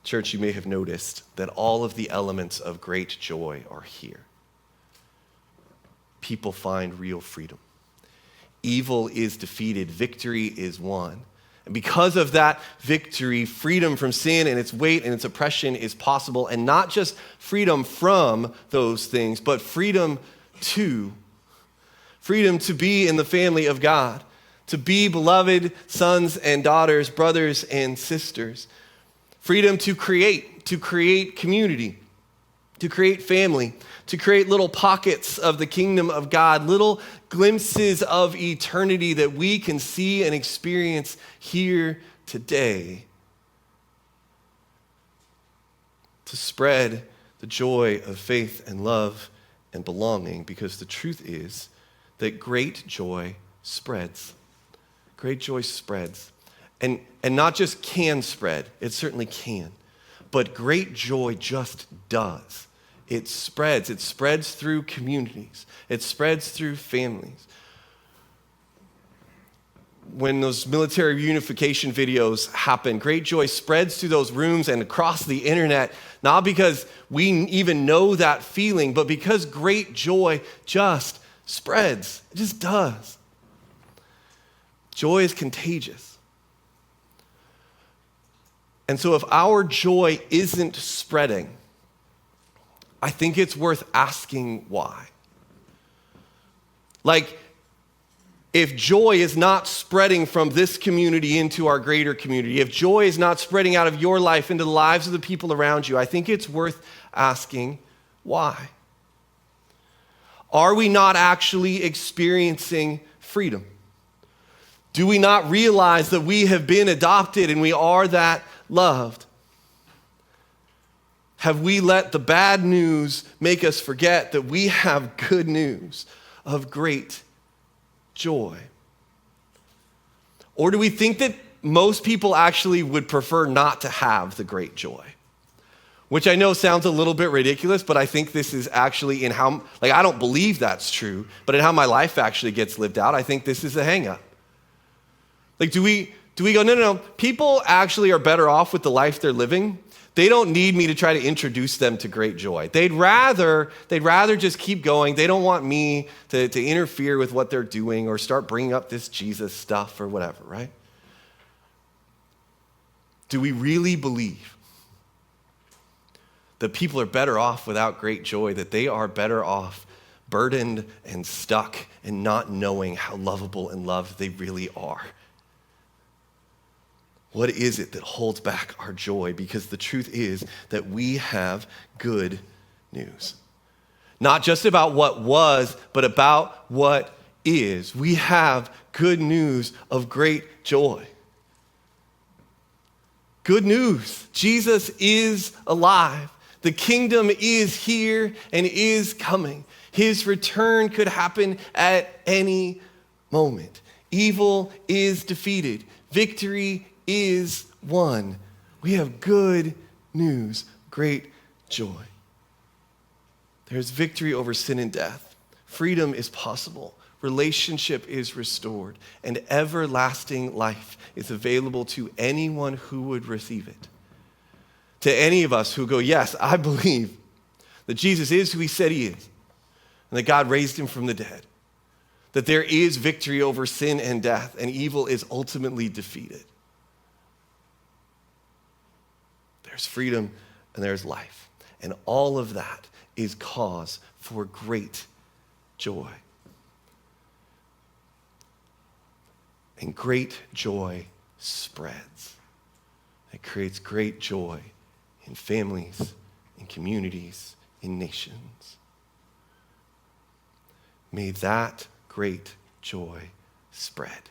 Church, you may have noticed that all of the elements of great joy are here. People find real freedom. Evil is defeated. Victory is won. And because of that victory, freedom from sin and its weight and its oppression is possible. And not just freedom from those things, but freedom to be in the family of God, to be beloved sons and daughters, brothers and sisters. Freedom to create community, to create family, to create little pockets of the kingdom of God, little glimpses of eternity that we can see and experience here today. To spread the joy of faith and love and belonging, because the truth is that great joy spreads. Great joy spreads. And not just can spread, it certainly can, but great joy just does. It spreads through communities. It spreads through families. When those military reunification videos happen, great joy spreads through those rooms and across the internet, not because we even know that feeling, but because great joy just spreads. It just does. Joy is contagious. And so if our joy isn't spreading, I think it's worth asking why. Like, if joy is not spreading from this community into our greater community, if joy is not spreading out of your life into the lives of the people around you, I think it's worth asking why. Are we not actually experiencing freedom? Do we not realize that we have been adopted and we are that loved? Have we let the bad news make us forget that we have good news of great joy? Or do we think that most people actually would prefer not to have the great joy? Which I know sounds a little bit ridiculous, but I think this is actually in how, I don't believe that's true, but in how my life actually gets lived out, I think this is a hang-up. Do we go, no, people actually are better off with the life they're living. They don't need me to try to introduce them to great joy. They'd rather just keep going. They don't want me to interfere with what they're doing or start bringing up this Jesus stuff or whatever, right? Do we really believe that people are better off without great joy, that they are better off burdened and stuck and not knowing how lovable and loved they really are? What is it that holds back our joy? Because the truth is that we have good news. Not just about what was, but about what is. We have good news of great joy. Good news. Jesus is alive. The kingdom is here and is coming. His return could happen at any moment. Evil is defeated. Victory is won. We have good news, great joy. There's victory over sin and death. Freedom is possible. Relationship is restored. And everlasting life is available to anyone who would receive it. To any of us who go, yes, I believe that Jesus is who he said he is, and that God raised him from the dead. That there is victory over sin and death, and evil is ultimately defeated. There's freedom and there's life. And all of that is cause for great joy. And great joy spreads. It creates great joy in families, in communities, in nations. May that great joy spread.